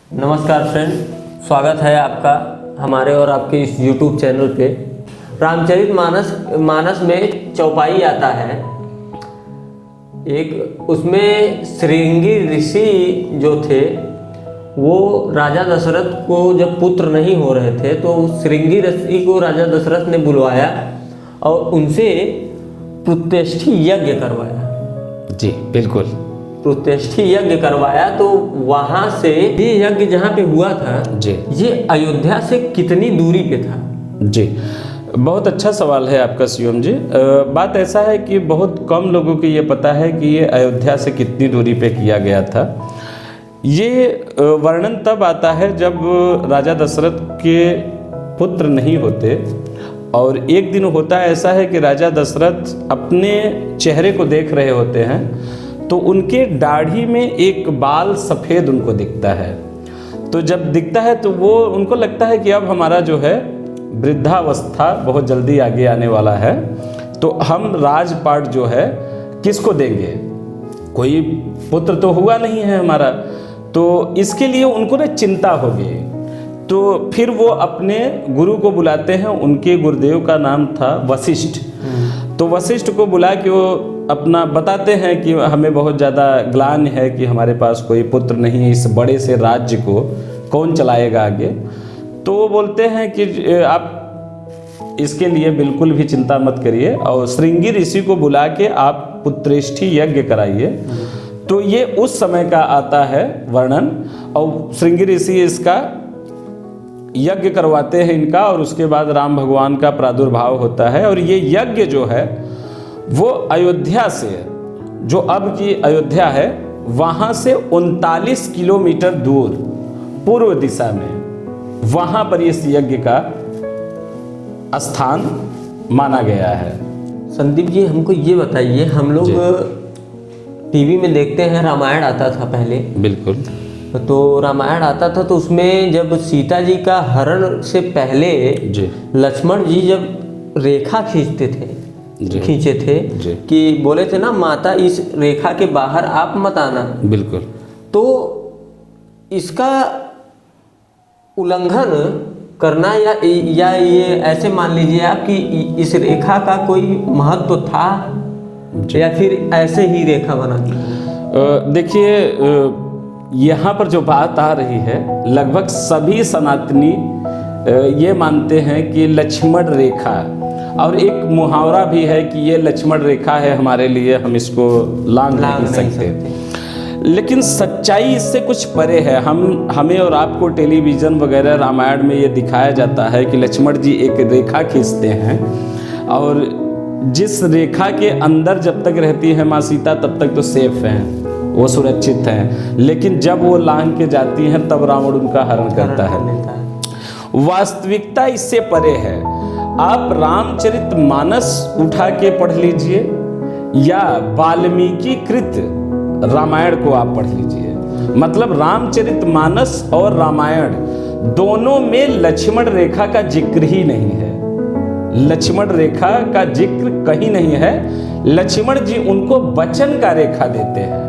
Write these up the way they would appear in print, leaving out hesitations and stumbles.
नमस्कार फ्रेंड, स्वागत है आपका हमारे और आपके इस YouTube चैनल पे। रामचरितमानस में चौपाई आता है एक, उसमें श्रृंगी ऋषि जो थे वो राजा दशरथ को जब पुत्र नहीं हो रहे थे तो श्रृंगी ऋषि को राजा दशरथ ने बुलवाया और उनसे पुत्रष्टि यज्ञ करवाया। जी बिल्कुल, पुत्रष्टि यज्ञ करवाया। तो वहाँ से ये यज्ञ जहाँ पे हुआ था जी, ये अयोध्या से कितनी दूरी पे था? जी बहुत अच्छा सवाल है आपका शिवम जी। बात ऐसा है कि बहुत कम लोगों को ये पता है कि ये अयोध्या से कितनी दूरी पे किया गया था। ये वर्णन तब आता है जब राजा दशरथ के पुत्र नहीं होते और एक दिन होता ऐसा है कि राजा दशरथ अपने चेहरे को देख रहे होते हैं तो उनके दाढ़ी में एक बाल सफ़ेद उनको दिखता है। तो जब दिखता है तो वो उनको लगता है कि अब हमारा जो है वृद्धावस्था बहुत जल्दी आगे आने वाला है, तो हम राजपाट जो है किसको देंगे, कोई पुत्र तो हुआ नहीं है हमारा, तो इसके लिए उनको ना चिंता हो गई। तो फिर वो अपने गुरु को बुलाते हैं, उनके गुरुदेव का नाम था वशिष्ठ। तो वशिष्ठ को बुला के वो अपना बताते हैं कि हमें बहुत ज़्यादा ग्लानि है कि हमारे पास कोई पुत्र नहीं है, इस बड़े से राज्य को कौन चलाएगा आगे। तो वो बोलते हैं कि आप इसके लिए बिल्कुल भी चिंता मत करिए और श्रृंगी ऋषि को बुला के आप पुत्रष्टि यज्ञ कराइए। तो ये उस समय का आता है वर्णन और श्रृंगी ऋषि इसका यज्ञ करवाते हैं इनका और उसके बाद राम भगवान का प्रादुर्भाव होता है। और ये यज्ञ जो है वो अयोध्या से, जो अब की अयोध्या है, वहाँ से 39 किलोमीटर दूर पूर्व दिशा में वहाँ पर इस यज्ञ का स्थान माना गया है। संदीप जी, हमको ये बताइए, हम लोग टीवी में देखते हैं, रामायण आता था पहले। बिल्कुल। तो रामायण आता था तो उसमें जब सीता जी का हरण से पहले लक्ष्मण जी जब रेखा खींचे थे कि बोले थे ना, माता इस रेखा के बाहर आप मत आना। बिल्कुल। तो इसका उल्लंघन करना या ये ऐसे मान लीजिए आप कि इस रेखा का कोई महत्व था या फिर ऐसे ही रेखा बना दी? देखिए, यहाँ पर जो बात आ रही है, लगभग सभी सनातनी ये मानते हैं कि लक्ष्मण रेखा, और एक मुहावरा भी है कि ये लक्ष्मण रेखा है हमारे लिए, हम इसको लांघ नहीं सकते। लेकिन सच्चाई इससे कुछ परे है। हमें और आपको टेलीविज़न वगैरह रामायण में ये दिखाया जाता है कि लक्ष्मण जी एक रेखा खींचते हैं और जिस रेखा के अंदर जब तक रहती है माँ सीता तब तक तो सेफ हैं, वो सुरक्षित हैं, लेकिन जब वो लांघ के जाती हैं तब रावण उनका हरण करता है। वास्तविकता इससे परे है। आप रामचरितमानस उठा के पढ़ लीजिए या वाल्मीकि कृत रामायण को आप पढ़ लीजिए, मतलब रामचरितमानस और रामायण दोनों में लक्ष्मण रेखा का जिक्र ही नहीं है। लक्ष्मण रेखा का जिक्र कहीं नहीं है। लक्ष्मण जी उनको वचन का रेखा देते हैं,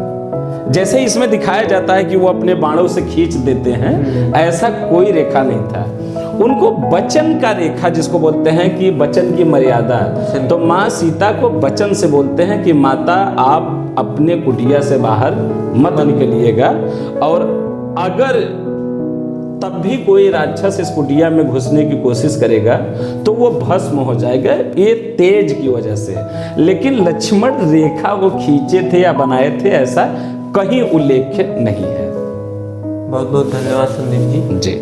जैसे इसमें दिखाया जाता है कि वो अपने बाणों से खींच देते हैं, ऐसा कोई रेखा नहीं था। उनको वचन का रेखा जिसको बोलते हैं कि वचन की मर्यादा, तो माँ सीता को वचन से बोलते हैं कि माता आप अपने कुटिया से बाहर मत निकलिएगा, और अगर तब भी कोई राक्षस इस कुटिया में घुसने की कोशिश करेगा तो वो भस्म हो जाएगा, ये तेज की वजह से। लेकिन लक्ष्मण रेखा वो खींचे थे या बनाए थे ऐसा कहीं उल्लेख नहीं है। बहुत बहुत धन्यवाद संदीप जी।